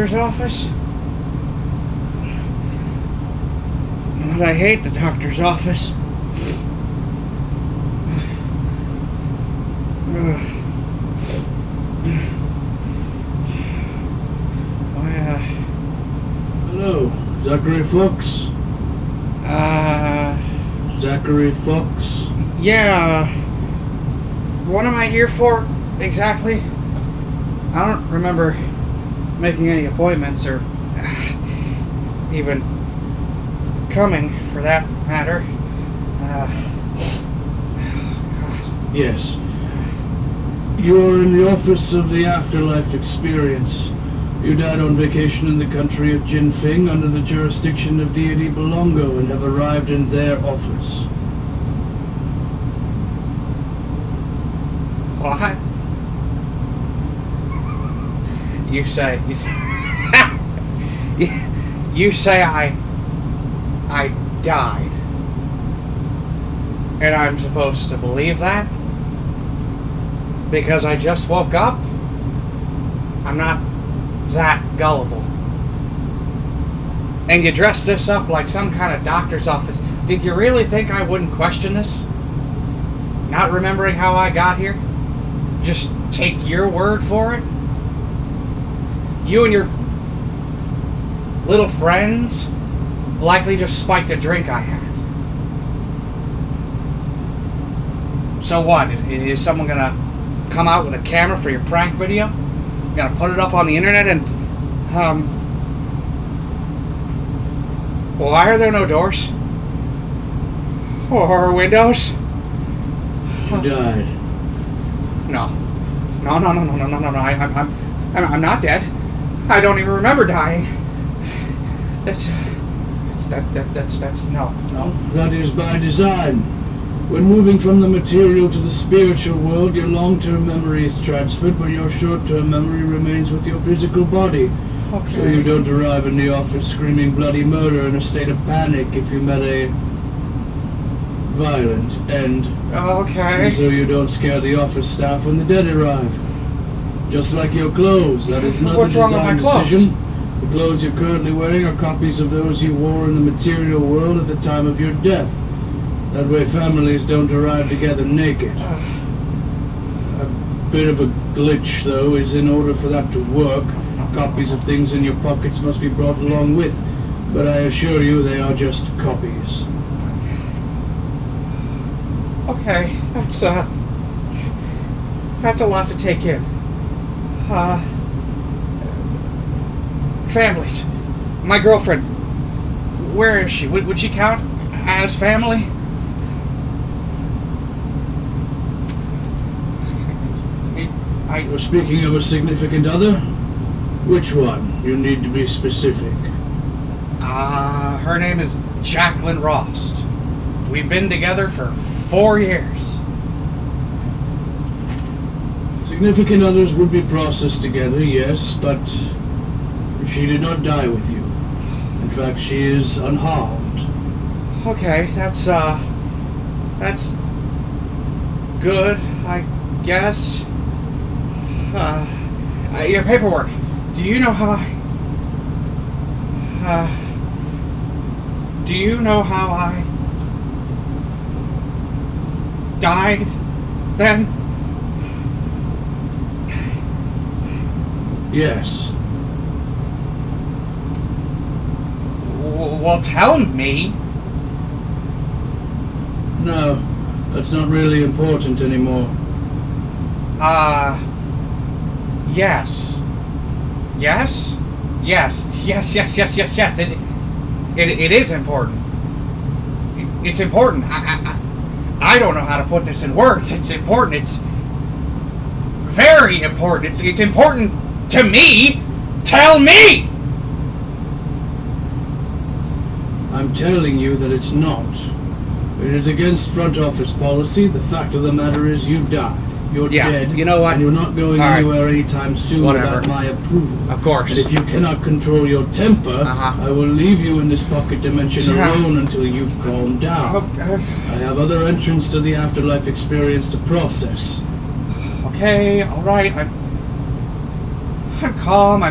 doctor's office. But I hate the doctor's office. Hello, Zachary Fox? Zachary Fox? Yeah, what am I here for, exactly? I don't remember making any appointments, or even coming, for that matter. God. Yes. You are in the office of the Afterlife Experience. You died on vacation in the country of Jinfing under the jurisdiction of deity Belongo and have arrived in their office. What? You say you say I died, and I'm supposed to believe that because I just woke up? I'm not that gullible. And you dress this up like some kind of doctor's office. Did you really think I wouldn't question this? Not remembering how I got here? Just take your word for it? You and your little friends likely just spiked a drink I had. So what? Is someone gonna come out with a camera for your prank video? You gonna put it up on the internet and, why are there no doors? Or windows? You died. No. I'm not dead. I don't even remember dying. That's no. That is by design. When moving from the material to the spiritual world, your long-term memory is transferred, but your short-term memory remains with your physical body. Okay. So you don't arrive in the office screaming bloody murder in a state of panic if you met a violent end. Okay. And so you don't scare the office staff when the dead arrive. Just like your clothes, that is not What's a wrong with my design clothes? decision. The clothes you're currently wearing are copies of those you wore in the material world at the time of your death. That way families don't arrive together naked. A bit of a glitch, though, is in order for that to work, copies of things in your pockets must be brought along with. But I assure you they are just copies. Okay, that's a lot to take in. Families. My girlfriend, where is she? Would she count as family? We're speaking of a significant other? Which one? You need to be specific. Her name is Jacqueline Rost. We've been together for 4 years. Significant others would be processed together, yes, but she did not die with you. In fact, she is unharmed. Okay, that's good, I guess. Your paperwork. Do you know how I died then? Yes. Well, tell me. No, that's not really important anymore. Yes. Yes? Yes. It is important. It's important. I don't know how to put this in words. It's important. It's very important. It's important to me. Tell me! I'm telling you that it's not. It is against front office policy. The fact of the matter is you died. You're dead. You know what? And you're not going anywhere anytime soon without my approval. Of course. And if you cannot control your temper, I will leave you in this pocket dimension alone until you've calmed down. I have other entrants to the Afterlife Experience to process. Okay, alright. I'm calm.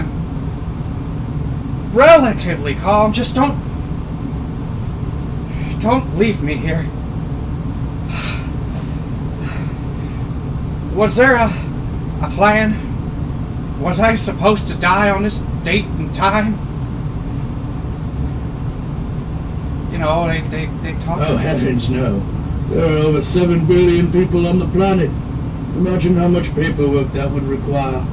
relatively calm. Just don't leave me here. Was there a plan? Was I supposed to die on this date and time? You know, they talk. Oh, heavens no. There are over 7 billion people on the planet. Imagine how much paperwork that would require.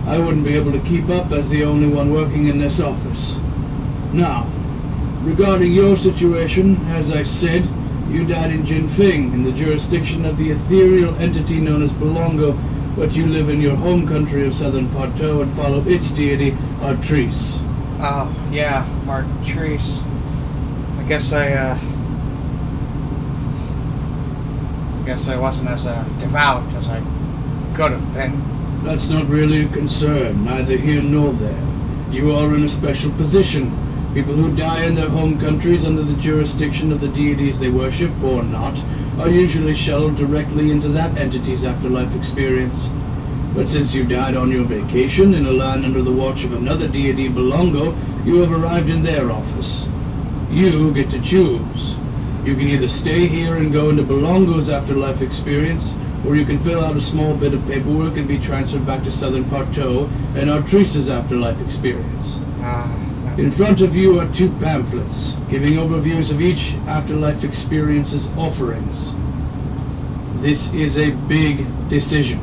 I wouldn't be able to keep up as the only one working in this office. Now, regarding your situation, as I said, you died in Jinfing, in the jurisdiction of the ethereal entity known as Belongo, but you live in your home country of Southern Parto and follow its deity, Artrice. Oh, yeah, Artrice. I guess I wasn't as devout as I could have been. That's not really a concern, neither here nor there. You are in a special position. People who die in their home countries under the jurisdiction of the deities they worship, or not, are usually shuttled directly into that entity's afterlife experience. But since you died on your vacation in a land under the watch of another deity, Belongo, you have arrived in their office. You get to choose. You can either stay here and go into Belongo's afterlife experience, or you can fill out a small bit of paperwork and be transferred back to Southern Parto and Artrice's afterlife experience. In front of you are 2 pamphlets, giving overviews of each afterlife experience's offerings. This is a big decision.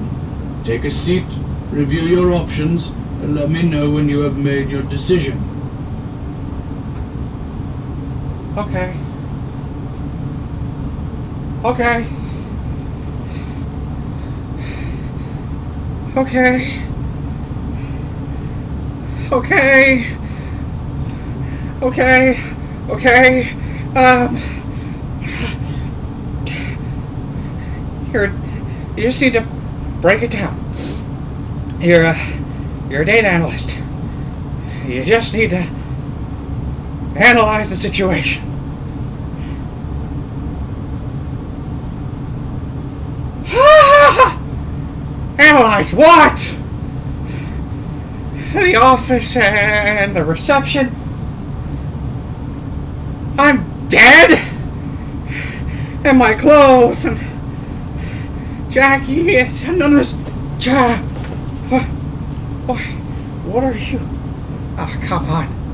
Take a seat, review your options, and let me know when you have made your decision. Okay. Okay. Okay. Okay. Okay. Okay. Here, you just need to break it down. You're a data analyst. You just need to analyze the situation. Analyze what? The office and the reception. I'm dead? And my clothes and Jackie and none of this. What are you? Oh, come on.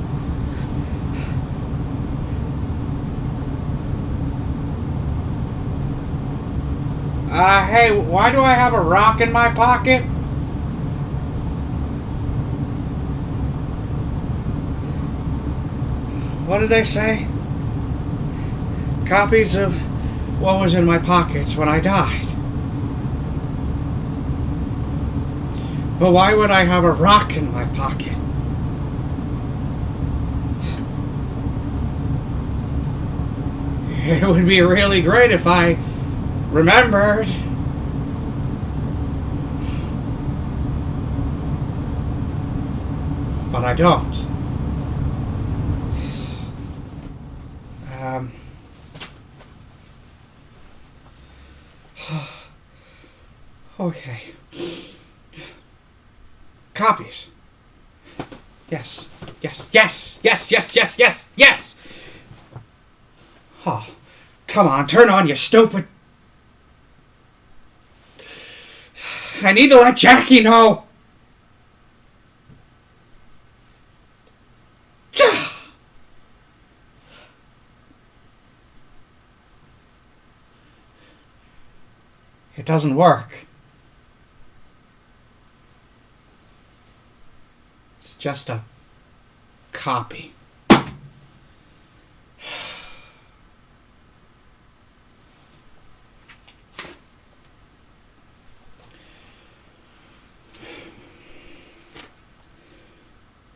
Hey, why do I have a rock in my pocket? What did they say? Copies of what was in my pockets when I died. But why would I have a rock in my pocket? It would be really great if I remembered. But I don't. Okay. Copies. Yes. Yes. Oh, come on, turn on, you stupid. I need to let Jackie know. It doesn't work. It's just a copy.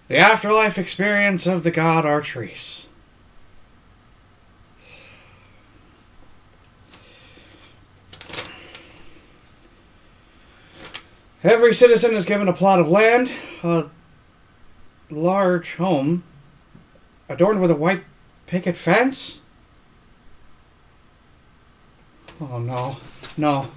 The Afterlife Experience of the God Artrice. Every citizen is given a plot of land, a large home, adorned with a white picket fence. Oh no. No.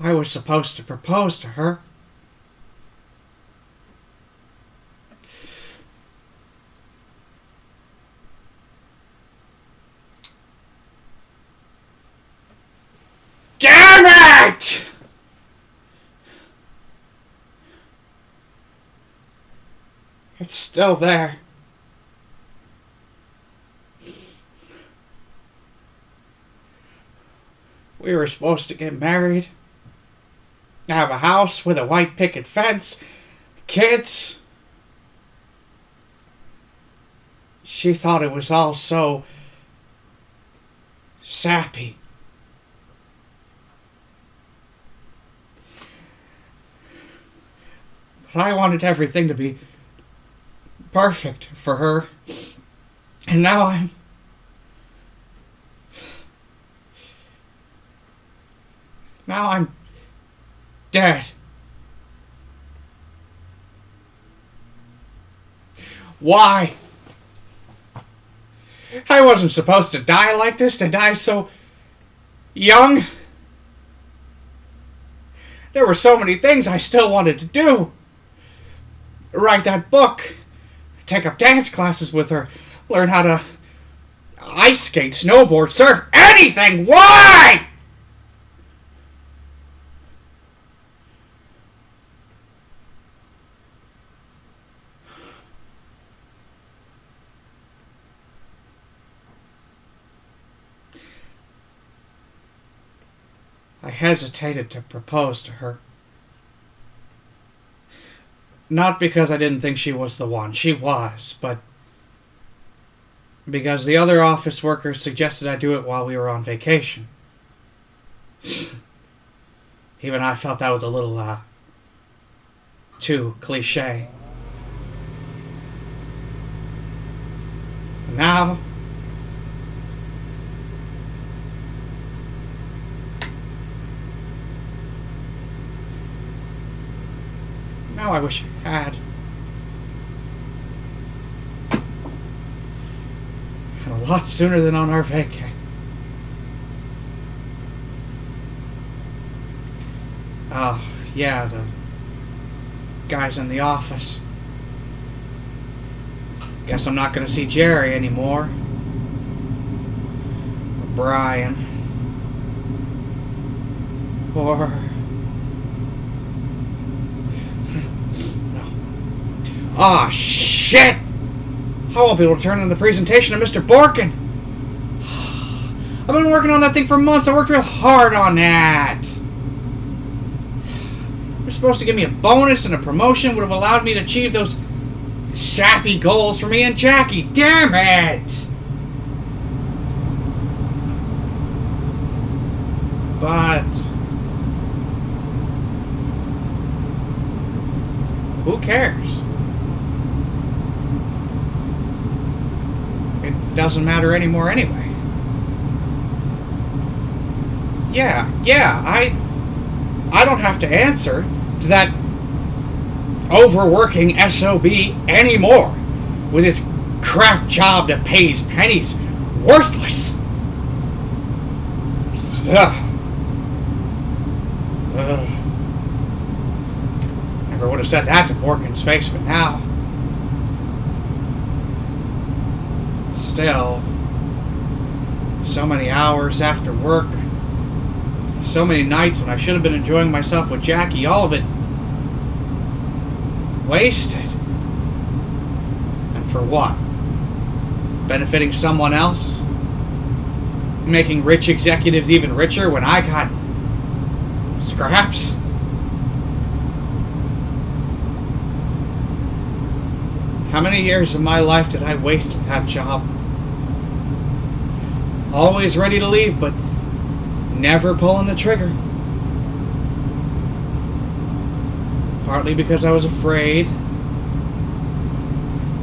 I was supposed to propose to her. Damn it! It's still there. We were supposed to get married, have a house with a white picket fence, kids. She thought it was all so sappy. But I wanted everything to be perfect for her. And now I'm dead. Why? I wasn't supposed to die like this, to die so young. There were so many things I still wanted to do. Write that book, take up dance classes with her, learn how to ice skate, snowboard, surf, anything. Why? I hesitated to propose to her. Not because I didn't think she was the one. She was, but because the other office workers suggested I do it while we were on vacation. Even I felt that was a little, too cliche. Now, I wish I had. And a lot sooner than on our vacay. Oh, yeah, the guys in the office. Guess I'm not gonna see Jerry anymore. Or Brian. Or... Ah, shit! I won't be able to turn in the presentation to Mr. Borkin. I've been working on that thing for months. I worked real hard on that. They're supposed to give me a bonus and a promotion would have allowed me to achieve those sappy goals for me and Jackie. Damn it! But who cares? It doesn't matter anymore anyway. Yeah, I don't have to answer to that overworking SOB anymore with his crap job that pays pennies. Worthless. Never would have said that to Borkin's face, but now... Still, so many hours after work, so many nights when I should have been enjoying myself with Jackie, all of it wasted. And for what? Benefiting someone else? Making rich executives even richer when I got scraps? How many years of my life did I waste at that job? Always ready to leave, but never pulling the trigger. Partly because I was afraid.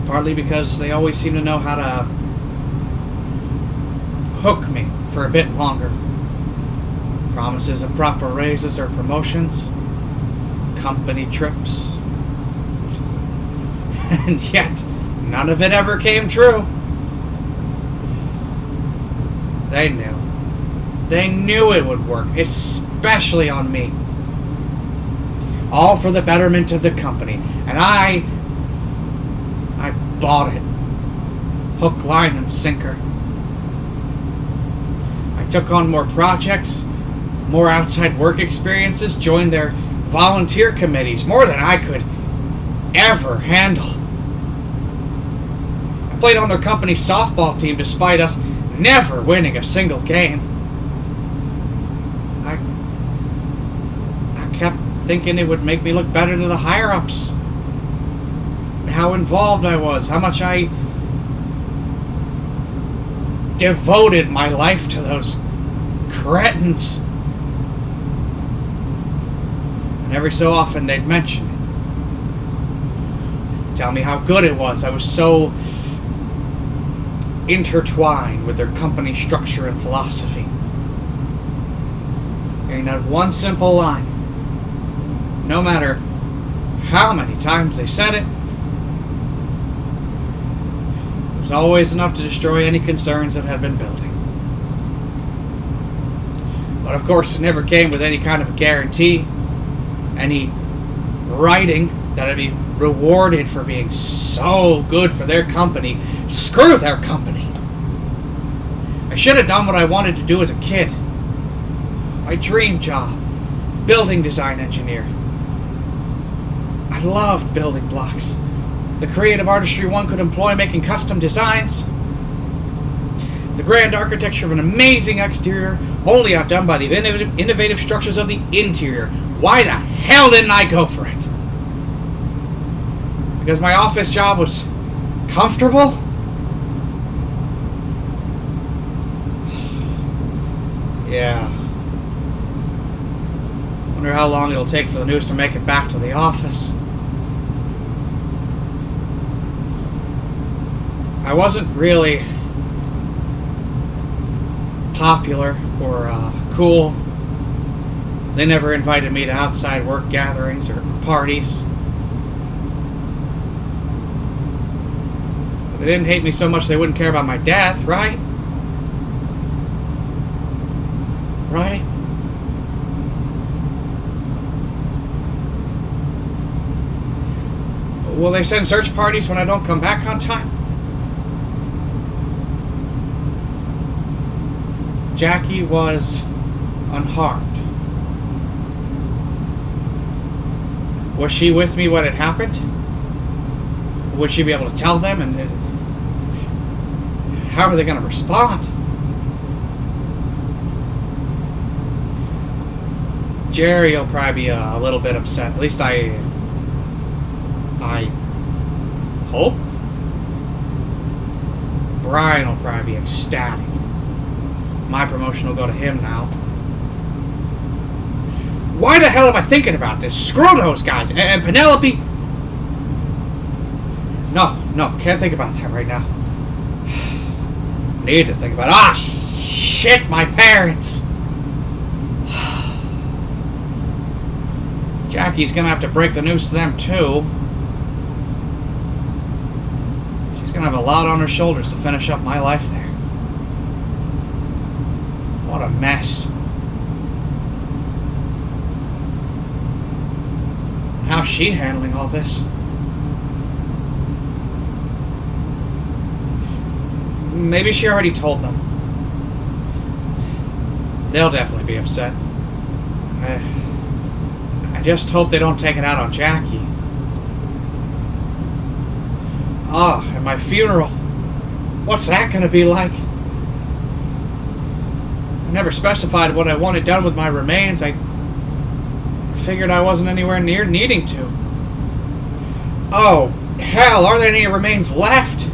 Partly because they always seem to know how to hook me for a bit longer. Promises of proper raises or promotions. Company trips. And yet, none of it ever came true. They knew. They knew it would work, especially on me. all for the betterment of the company. And I bought it. Hook, line, and sinker. I took on more projects, more outside work experiences, joined their volunteer committees, more than I could ever handle. I played on their company softball team despite us never winning a single game. I kept thinking it would make me look better to the higher-ups. How involved I was, how much I devoted my life to those cretins. And every so often they'd mention it. Tell me how good it was. I was so intertwined with their company structure and philosophy. Hearing that one simple line, no matter how many times they said it, was always enough to destroy any concerns that had been building. But of course, it never came with any kind of a guarantee, any writing that I'd be rewarded for being so good for their company. Screw their company. I should have done what I wanted to do as a kid. My dream job, building design engineer. I loved building blocks. The creative artistry one could employ making custom designs. The grand architecture of an amazing exterior, only outdone by the innovative structures of the interior. Why the hell didn't I go for it? Because my office job was comfortable? Yeah. Wonder how long it'll take for the news to make it back to the office. I wasn't really popular or cool. They never invited me to outside work gatherings or parties. But they didn't hate me so much they wouldn't care about my death, right? Right? Will they send search parties when I don't come back on time? Jackie was unharmed. Was she with me when it happened? Would she be able to tell them? And how are they going to respond? Jerry will probably be a little bit upset. At least I hope. Brian will probably be ecstatic. My promotion will go to him now. Why the hell am I thinking about this? Screw those guys. And Penelope. No, can't think about that right now. Need to think about it. Shit, my parents. Jackie's gonna have to break the news to them too. She's gonna have a lot on her shoulders to finish up my life there. What a mess. How's she handling all this? Maybe she already told them. They'll definitely be upset. I just hope they don't take it out on Jackie. And my funeral. What's that going to be like? I never specified what I wanted done with my remains. I figured I wasn't anywhere near needing to. Oh, hell, are there any remains left?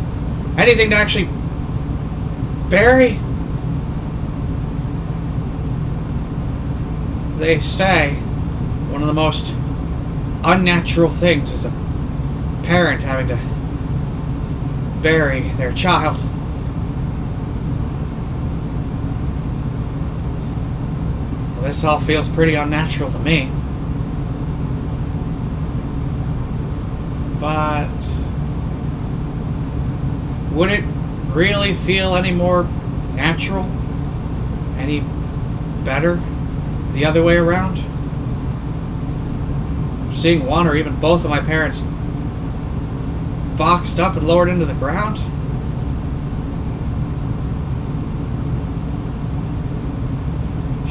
Anything to actually bury? They say one of the most unnatural things is a parent having to bury their child. Well, this all feels pretty unnatural to me. But would it really feel any more natural? Any better the other way around? seeing one or even both of my parents boxed up and lowered into the ground.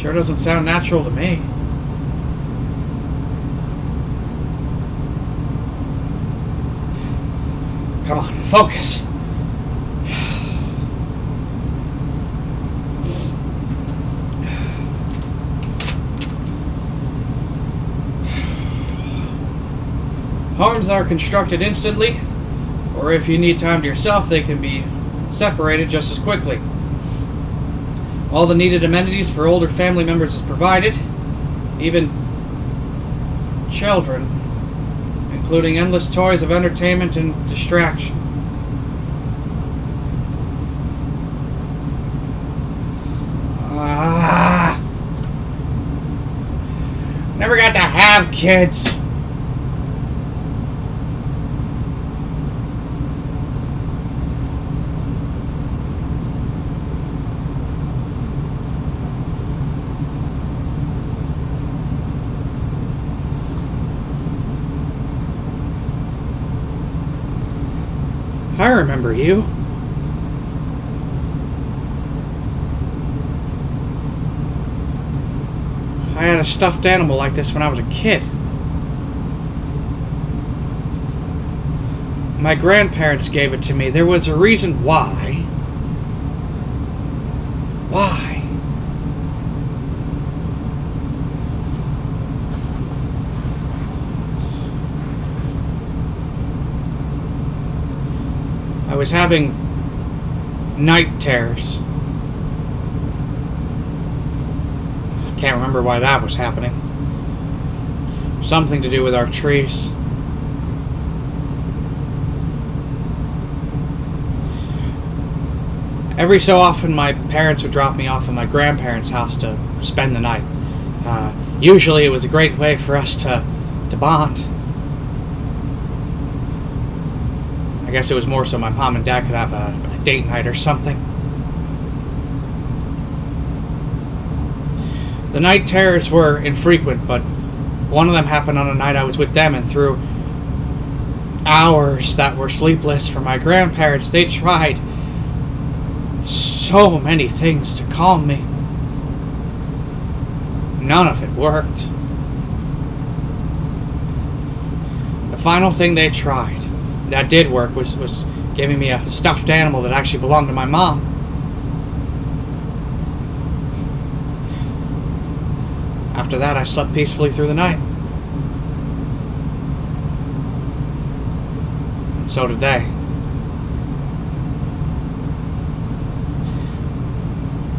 Sure doesn't sound natural to me. Come on, focus. Homes are constructed instantly, or if you need time to yourself, they can be separated just as quickly. All the needed amenities for older family members is provided, even children, including endless toys of entertainment and distraction. Never got to have kids. I remember you. I had a stuffed animal like this when I was a kid. My grandparents gave it to me. There was a reason why. Why? I was having night terrors. I can't remember why that was happening. Something to do with our trees. Every so often, my parents would drop me off at my grandparents' house to spend the night. Usually, it was a great way for us to bond. I guess it was more so my mom and dad could have a date night or something. The night terrors were infrequent, but one of them happened on a night I was with them, and through hours that were sleepless for my grandparents, they tried so many things to calm me. None of it worked. The final thing they tried that did work was giving me a stuffed animal that actually belonged to my mom. After that, I slept peacefully through the night. And so did they.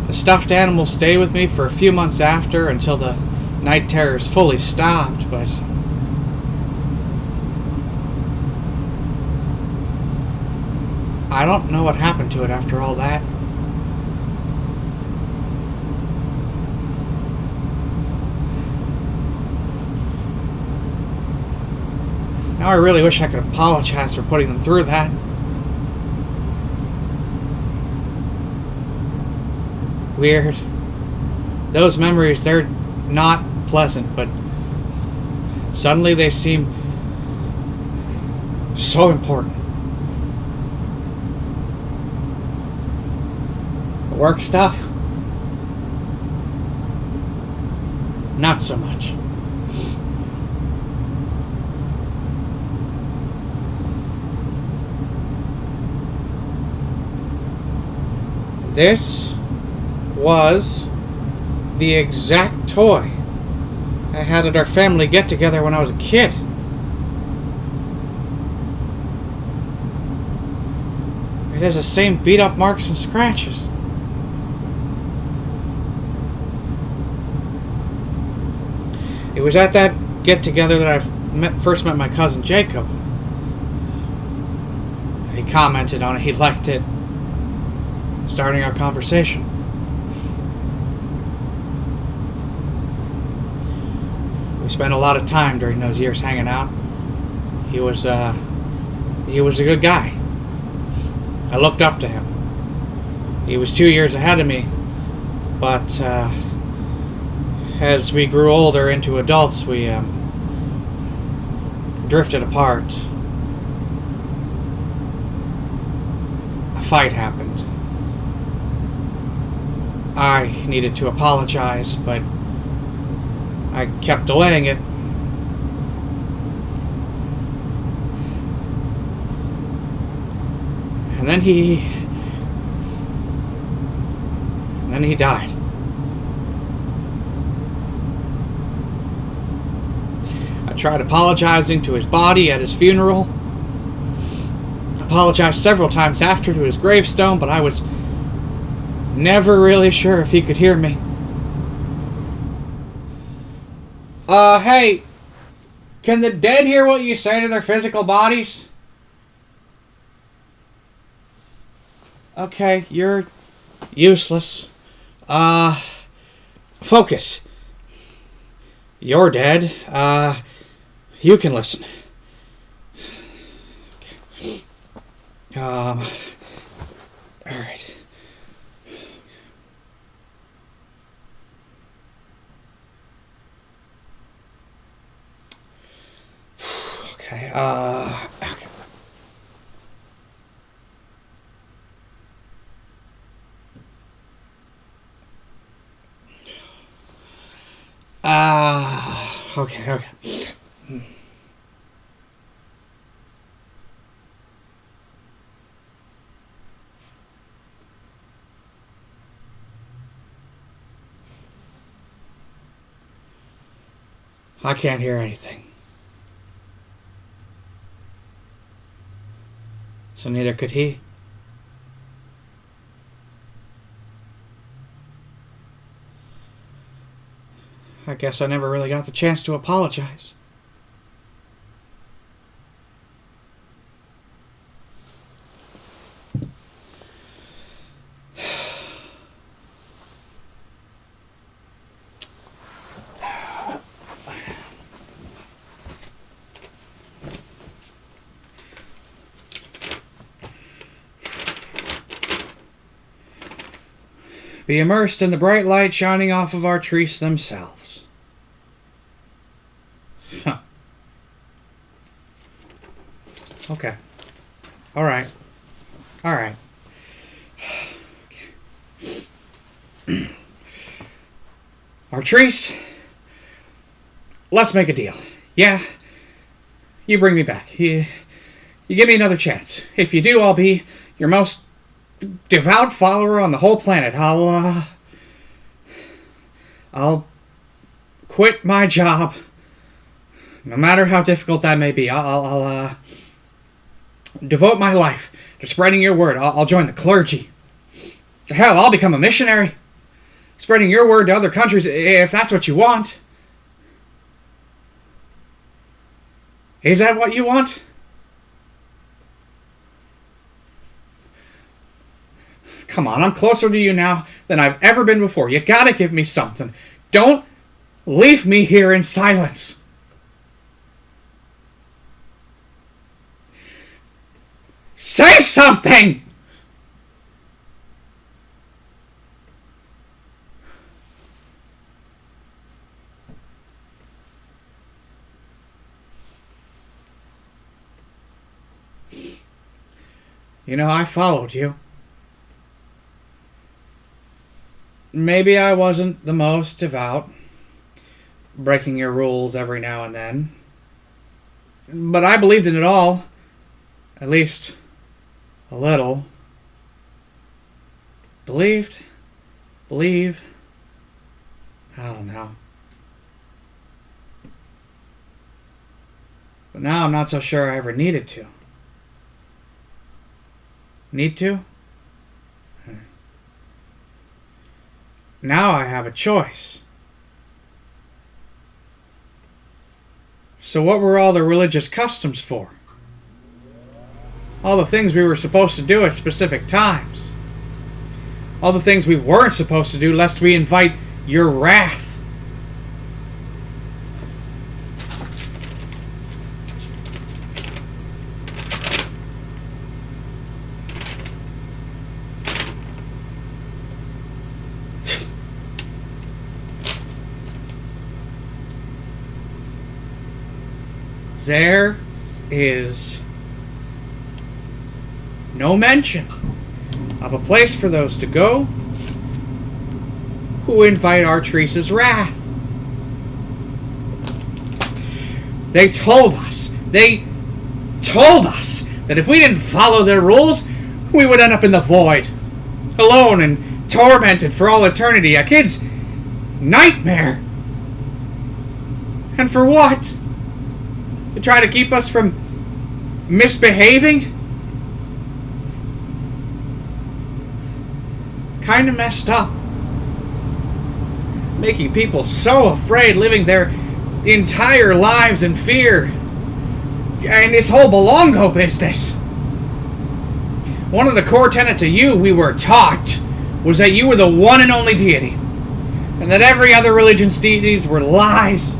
The stuffed animal stayed with me for a few months after until the night terrors fully stopped, but I don't know what happened to it after all that. Now I really wish I could apologize for putting them through that. Weird. Those memories, they're not pleasant, but suddenly they seem so important. The work stuff? Not so much. This was the exact toy I had at our family get-together when I was a kid. It has the same beat-up marks and scratches. It was at that get-together that I first met my cousin Jacob. He commented on it, he liked it, starting our conversation. We spent a lot of time during those years hanging out. He was a good guy. I looked up to him. He was 2 years ahead of me, but as we grew older into adults, we drifted apart. A fight happened. I needed to apologize, but I kept delaying it. And then he died. I tried apologizing to his body at his funeral. Apologized several times after to his gravestone, but I was never really sure if he could hear me. Hey, can the dead hear what you say to their physical bodies? Okay, you're useless. Focus. You're dead. You can listen. Okay. Alright. Okay, okay. Okay. I can't hear anything. So neither could he. I guess I never really got the chance to apologize. Be immersed in the bright light shining off of our trees themselves. Huh. Okay. Alright. Okay. Artrice, let's make a deal. Yeah? You bring me back. You give me another chance. If you do, I'll be your most devout follower on the whole planet. I'll quit my job, no matter how difficult that may be. I'll devote my life to spreading your word. I'll join the clergy. Hell, I'll become a missionary, spreading your word to other countries if that's what you want. Is that what you want? Come on, I'm closer to you now than I've ever been before. You gotta give me something. Don't leave me here in silence. Say something! You know, I followed you. Maybe I wasn't the most devout, breaking your rules every now and then. But I believed in it all. At least, a little. Believe. I don't know. But now I'm not so sure I ever needed to. Need to? Now I have a choice. So what were all the religious customs for? All the things we were supposed to do at specific times. All the things we weren't supposed to do lest we invite your wrath. there is no mention of a place for those to go who invite Artrice's wrath. They told us that if we didn't follow their rules, we would end up in the void, alone and tormented for all eternity. A kid's nightmare. And for what? To try to keep us from misbehaving? Kinda messed up. Making people so afraid, living their entire lives in fear. And this whole Belongo business. One of the core tenets of you we were taught was that you were the one and only deity, and that every other religion's deities were lies,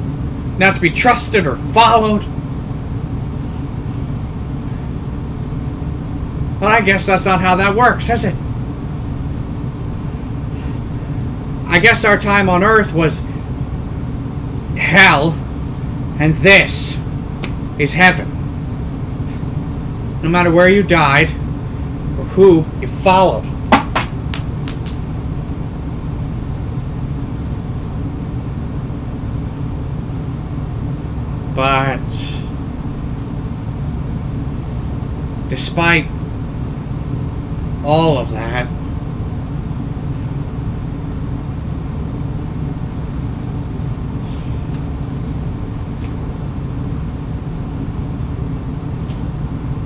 not to be trusted or followed. But I guess that's not how that works, is it? I guess our time on Earth was hell, and this is heaven. No matter where you died, or who you followed. But despite all of that,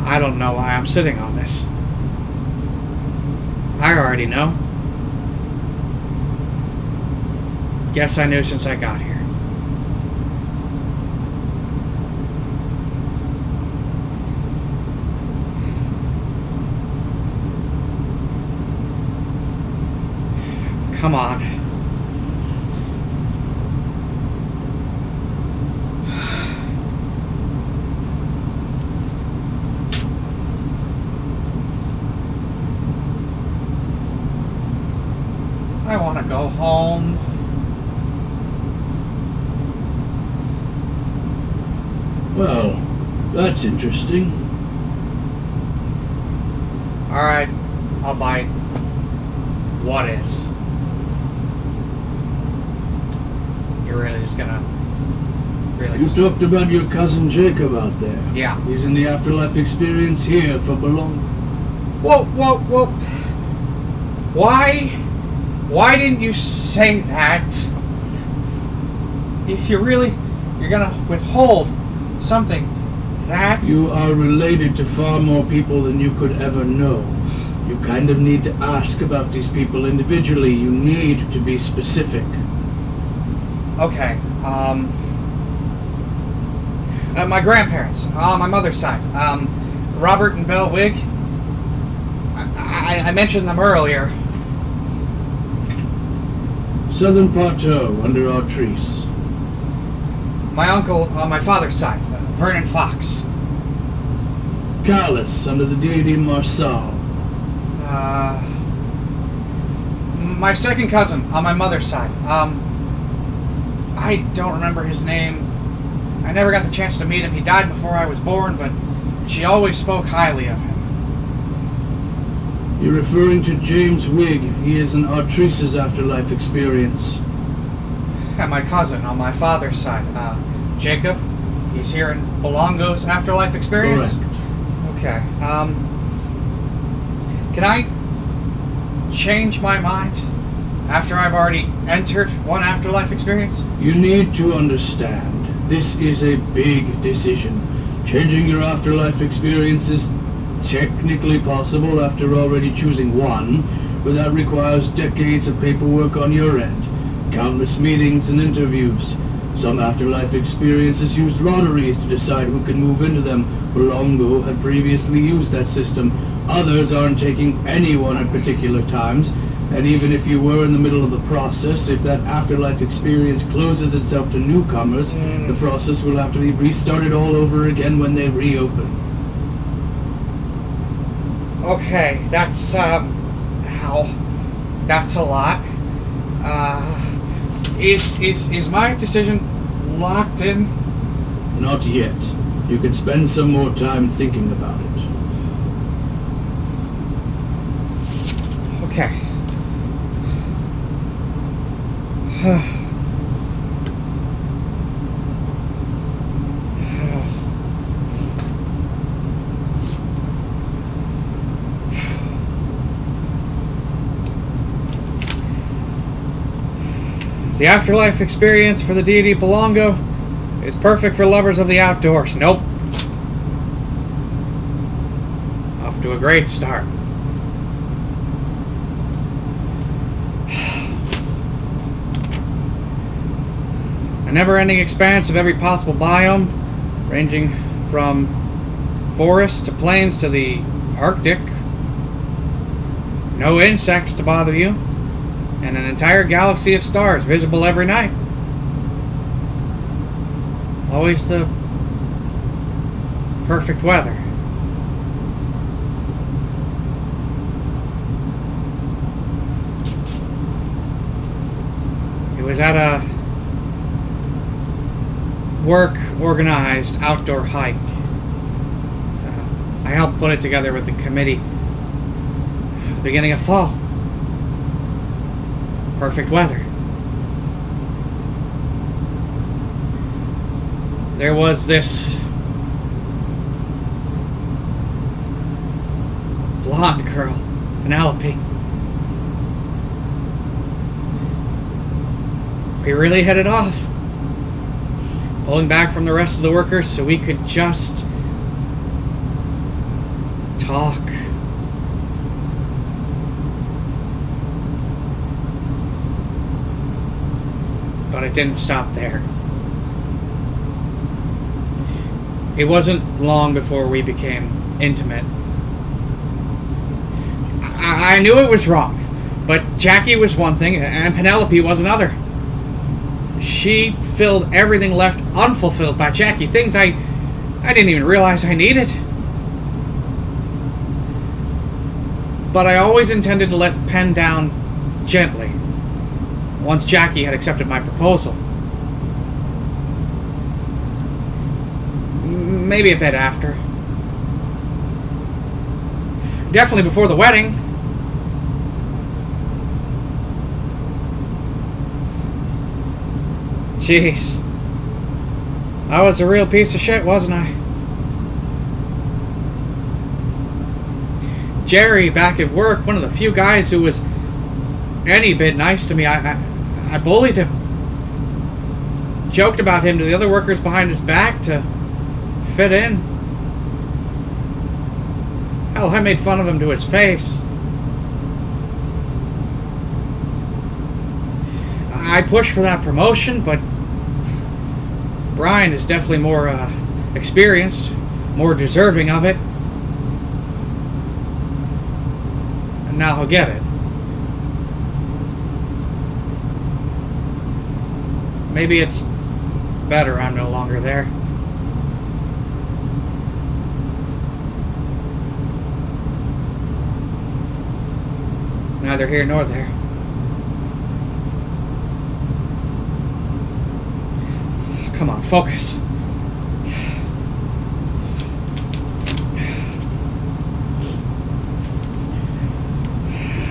I don't know why I'm sitting on this. I already know. Guess I knew since I got here. Come on. I want to go home. Well, that's interesting. Alright, I'll bite. What is? You're really just gonna... You talked about your cousin Jacob out there. Yeah. He's in the Afterlife Experience here for Belong. Well, why didn't you say that? You're gonna withhold something that... You are related to far more people than you could ever know. You kind of need to ask about these people individually. You need to be specific. Okay, my grandparents, on my mother's side, Robert and Belle Wig, I mentioned them earlier. Southern Plateau, under Artrice. My uncle, on my father's side, Vernon Fox. Callus, under the deity Marsal. My second cousin, on my mother's side, I don't remember his name. I never got the chance to meet him. He died before I was born, but she always spoke highly of him. You're referring to James Wig. He is an Artrice's Afterlife Experience. And my cousin on my father's side, Jacob. He's here in Belongo's Afterlife Experience? Correct. Okay, can I change my mind after I've already entered one Afterlife Experience? You need to understand, this is a big decision. Changing your Afterlife Experience is technically possible after already choosing one, but that requires decades of paperwork on your end, countless meetings and interviews. Some Afterlife Experiences use lotteries to decide who can move into them. Belongo had previously used that system. Others aren't taking anyone at particular times, and even if you were in the middle of the process, if that Afterlife Experience closes itself to newcomers, the process will have to be restarted all over again when they reopen. Okay, that's, that's a lot. Is my decision locked in? Not yet. You could spend some more time thinking about it. Okay. The Afterlife Experience for the deity Belongo is perfect for lovers of the outdoors. Nope. Off to a great start. A never-ending expanse of every possible biome, ranging from forests to plains to the Arctic. No insects to bother you. And an entire galaxy of stars visible every night. Always the perfect weather. It was at a work-organized outdoor hike. I helped put it together with the committee at the beginning of fall. Perfect weather. There was this blonde girl, Penelope. We really hit it off. Pulling back from the rest of the workers so we could just talk. But it didn't stop there. It wasn't long before we became intimate. I knew it was wrong, but Jackie was one thing and Penelope was another. She filled everything left unfulfilled by Jackie, things I didn't even realize I needed. But I always intended to let Pen down gently. Once Jackie had accepted my proposal. Maybe a bit after. Definitely before the wedding. Jeez. I was a real piece of shit, wasn't I? Jerry, back at work, one of the few guys who was any bit nice to me, I bullied him. Joked about him to the other workers behind his back to fit in. Hell, I made fun of him to his face. I pushed for that promotion, but Brian is definitely more experienced, more deserving of it. And now he'll get it. Maybe it's better I'm no longer there. Neither here nor there. Come on, focus.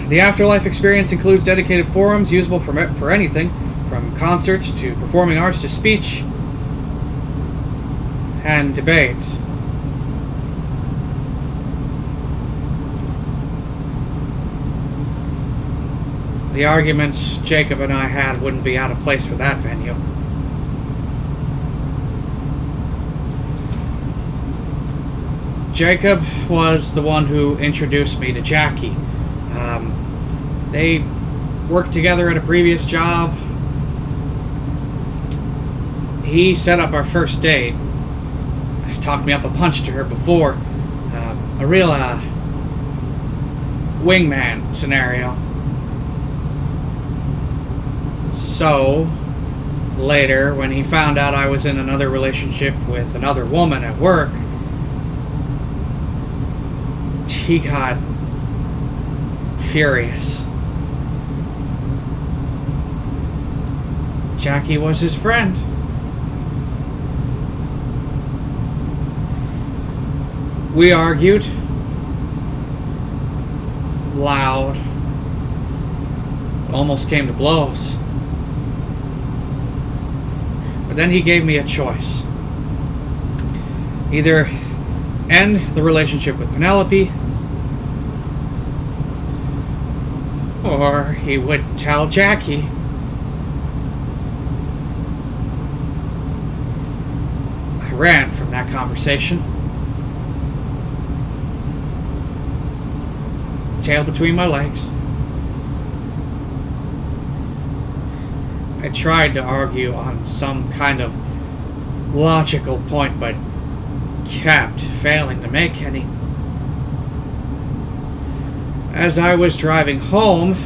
The Afterlife Experience includes dedicated forums usable for anything, from concerts to performing arts to speech and debate. The arguments Jacob and I had wouldn't be out of place for that venue. Jacob was the one who introduced me to Jackie. They worked together at a previous job. He set up our first date. Talked me up a punch to her before. A real wingman scenario. So, later, when he found out I was in another relationship with another woman at work, he got furious. Jackie was his friend. We argued. Loud. Almost came to blows. But then he gave me a choice. Either end the relationship with Penelope, or he would tell Jackie. I ran from that conversation. Tail between my legs. I tried to argue on some kind of logical point, but kept failing to make any. As I was driving home,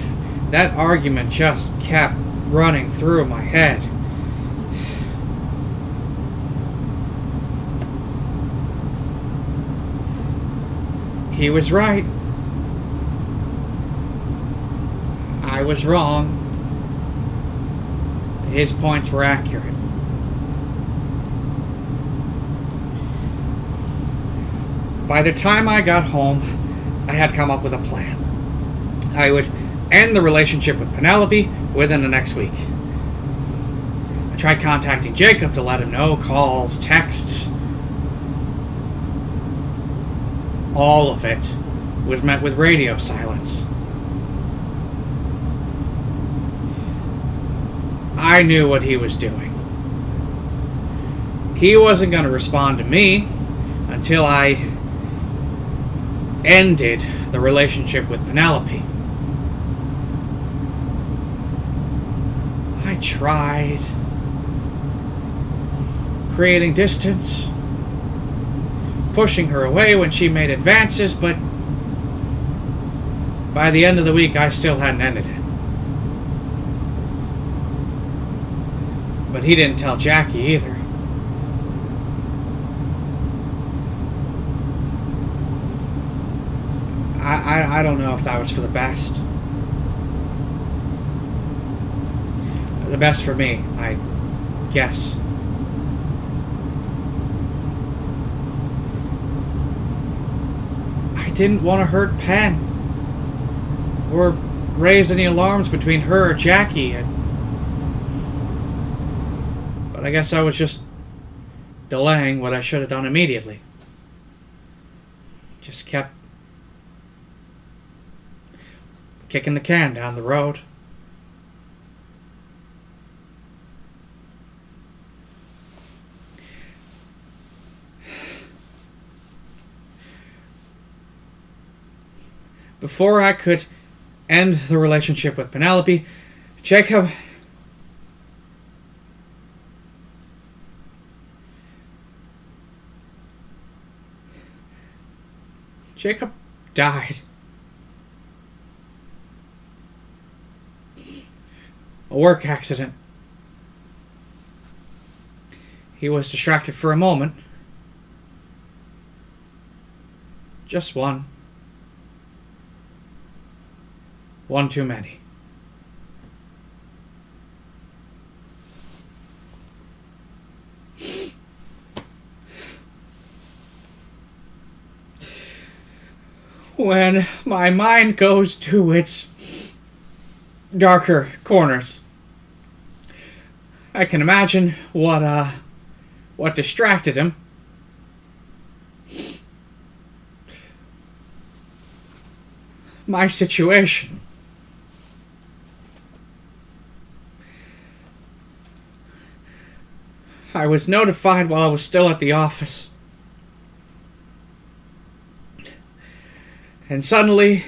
that argument just kept running through my head. He was right. I was wrong. His points were accurate. By the time I got home, I had come up with a plan. I would end the relationship with Penelope within the next week. I tried contacting Jacob to let him know, calls, texts. All of it was met with radio silence. I knew what he was doing. He wasn't going to respond to me until I ended the relationship with Penelope. I tried creating distance, pushing her away when she made advances, but by the end of the week I still hadn't ended it. But he didn't tell Jackie either. I don't know if that was for the best. The best for me, I guess. I didn't want to hurt Pen or raise any alarms between her or Jackie. But I guess I was just delaying what I should have done immediately. Just kept kicking the can down the road. Before I could end the relationship with Penelope, Jacob died. A work accident. He was distracted for a moment. Just one. One too many. When my mind goes to its darker corners, I can imagine what distracted him. My situation. I was notified while I was still at the office. And suddenly,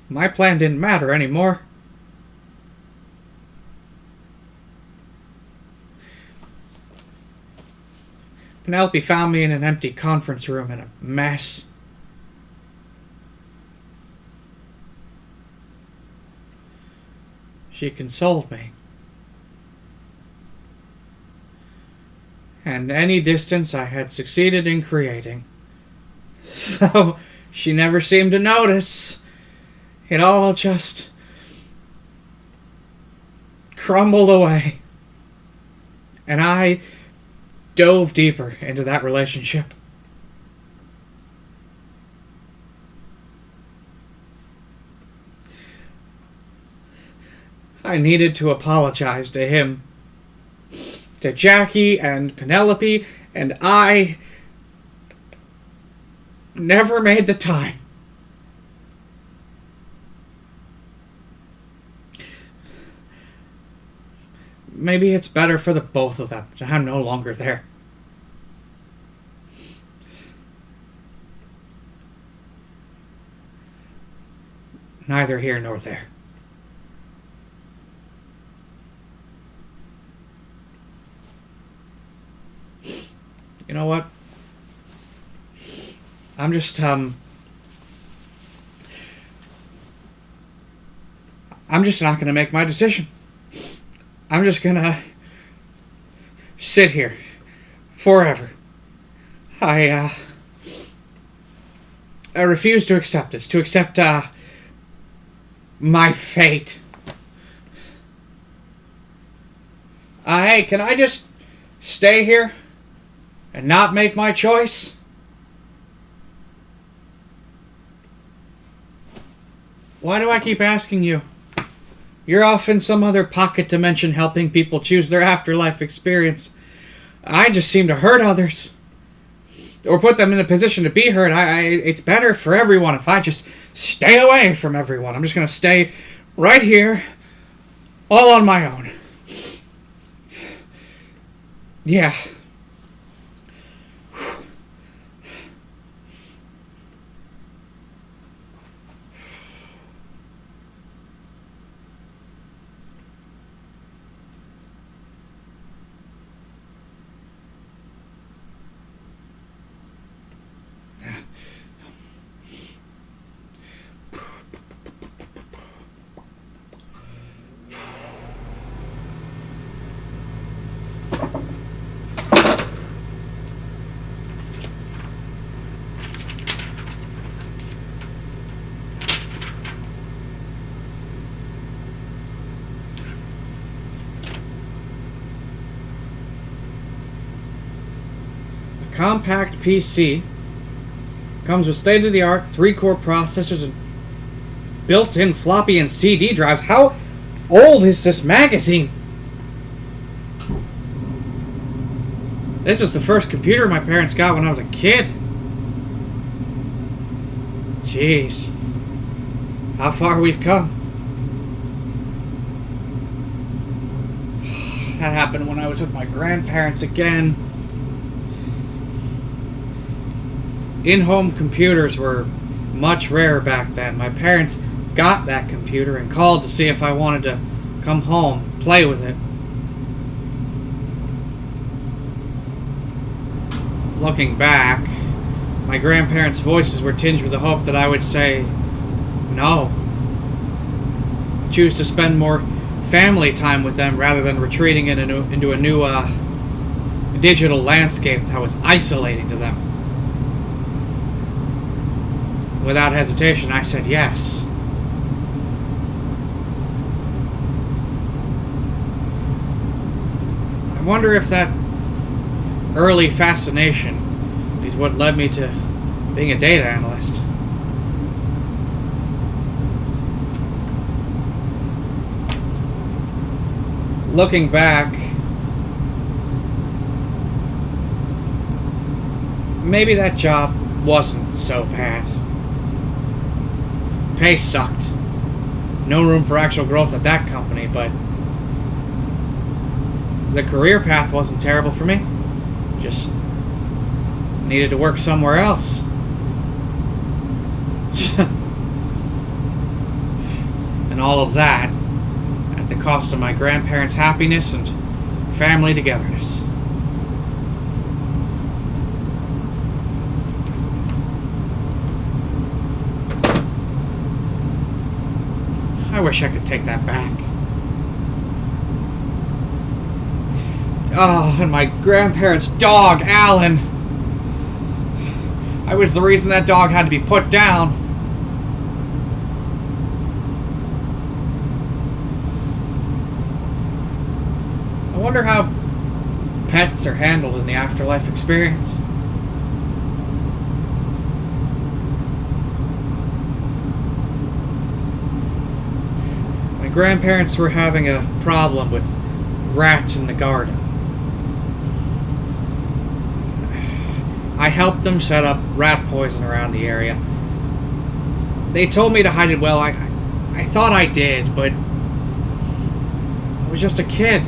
my plan didn't matter anymore. Penelope found me in an empty conference room in a mess. She consoled me. And any distance I had succeeded in creating. So she never seemed to notice. It all just crumbled away. And I dove deeper into that relationship. I needed to apologize to him, to Jackie and Penelope, and I never made the time. Maybe it's better for the both of them that I'm no longer there. Neither here nor there. You know what? I'm just not going to make my decision. I'm just going to sit here forever. I refuse to accept this, to accept my fate. Hey, can I just stay here and not make my choice? Why do I keep asking you? You're off in some other pocket dimension helping people choose their afterlife experience. I just seem to hurt others. Or put them in a position to be hurt. It's better for everyone if I just stay away from everyone. I'm just going to stay right here, all on my own. Yeah. Compact PC comes with state-of-the-art 3-core processors and built-in floppy and CD drives. How old is this magazine? This is the first computer my parents got when I was a kid. Jeez. How far we've come. That happened when I was with my grandparents again. In-home computers were much rarer back then. My parents got that computer and called to see if I wanted to come home, play with it. Looking back, my grandparents' voices were tinged with the hope that I would say no. Choose to spend more family time with them rather than retreating into a new digital landscape that was isolating to them. Without hesitation, I said yes. I wonder if that early fascination is what led me to being a data analyst. Looking back, maybe that job wasn't so bad. Pay sucked. No room for actual growth at that company, but the career path wasn't terrible for me. Just needed to work somewhere else. And all of that at the cost of my grandparents' happiness and family togetherness. I wish I could take that back. Oh, and my grandparents' dog, Alan. I was the reason that dog had to be put down. I wonder how pets are handled in the Afterlife Experience. My grandparents were having a problem with rats in the garden. I helped them set up rat poison around the area. They told me to hide it well. I thought I did, but I was just a kid.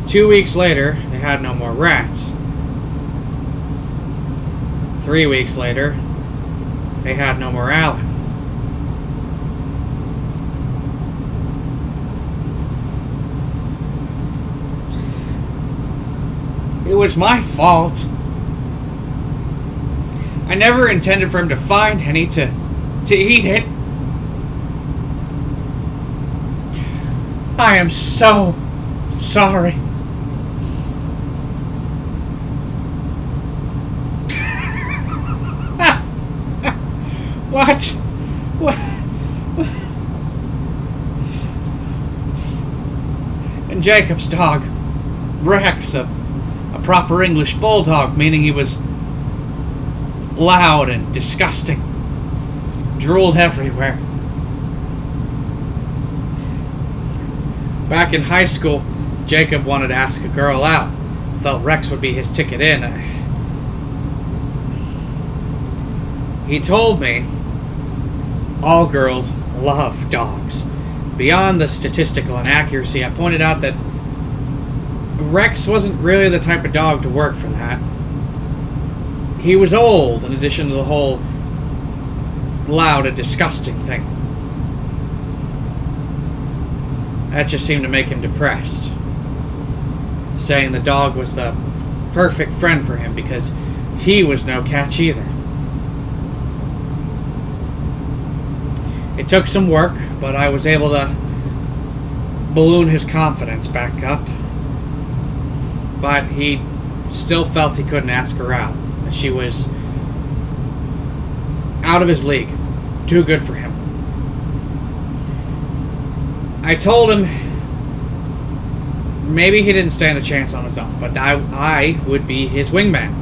2 weeks later, they had no more rats. 3 weeks later, they had no more Alan. It was my fault. I never intended for him to find any to eat it. I am so sorry. What? What? And Jacob's dog, Rex, a proper English bulldog, meaning he was loud and disgusting, drooled everywhere. Back in high school, Jacob wanted to ask a girl out. Felt Rex would be his ticket in. He told me all girls love dogs. Beyond the statistical inaccuracy, I pointed out that Rex wasn't really the type of dog to work for that. He was old, in addition to the whole loud and disgusting thing. That just seemed to make him depressed. Saying the dog was the perfect friend for him because he was no catch either. It took some work, but I was able to balloon his confidence back up. But he still felt he couldn't ask her out. She was out of his league. Too good for him. I told him maybe he didn't stand a chance on his own, but I would be his wingman.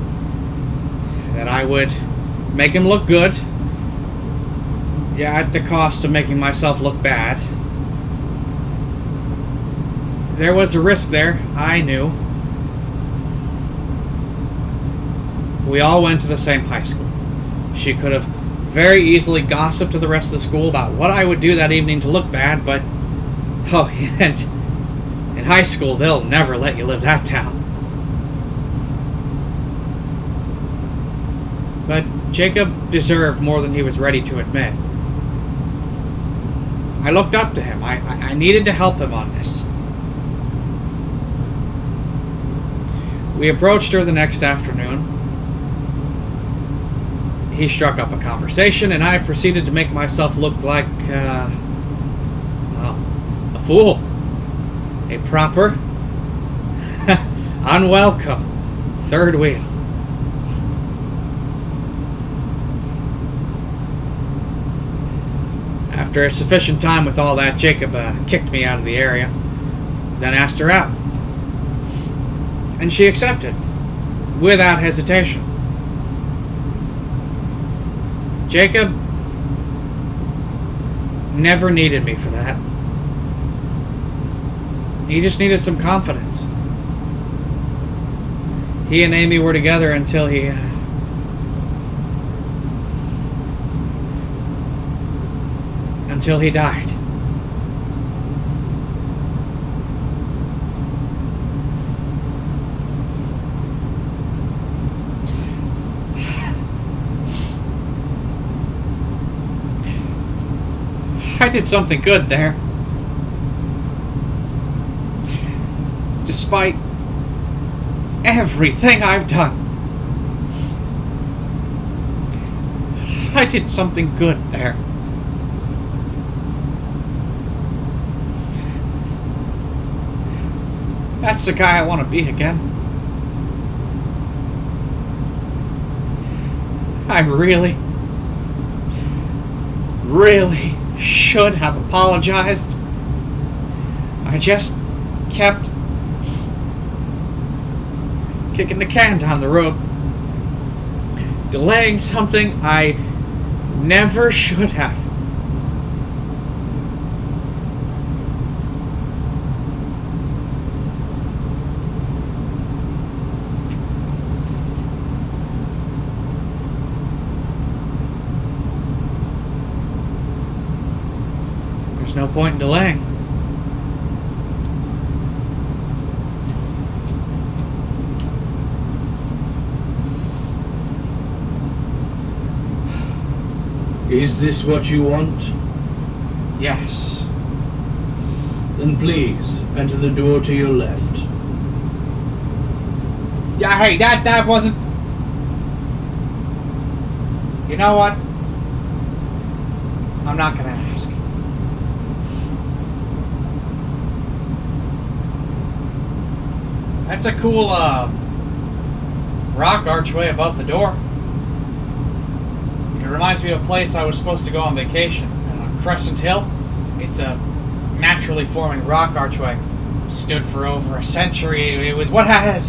That I would make him look good. Yeah, at the cost of making myself look bad. There was a risk there, I knew. We all went to the same high school. She could have very easily gossiped to the rest of the school about what I would do that evening to look bad, but and in high school they'll never let you live that down. But Jacob deserved more than he was ready to admit. I looked up to him. I needed to help him on this. We approached her the next afternoon. He struck up a conversation, and I proceeded to make myself look like, a fool. A proper, unwelcome third wheel. After a sufficient time with all that, Jacob kicked me out of the area, then asked her out. And she accepted, without hesitation. Jacob never needed me for that. He just needed some confidence. He and Amy were together until he died. I did something good there. Despite everything I've done, I did something good there. That's the guy I want to be again. I really should have apologized. I just kept kicking the can down the road, delaying something I never should have. There's no point in delaying. Is this what you want? Yes. Then please, enter the door to your left. Yeah, hey, that wasn't... You know what? I'm not gonna ask. That's a cool, rock archway above the door. It reminds me of a place I was supposed to go on vacation. Crescent Hill. It's a naturally forming rock archway. Stood for over a century. It was what had...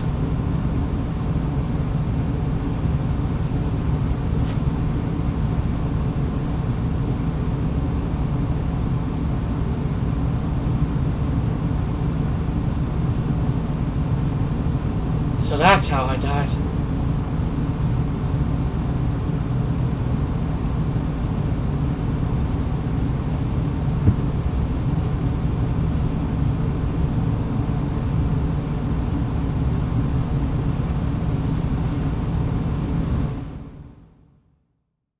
So that's how I died.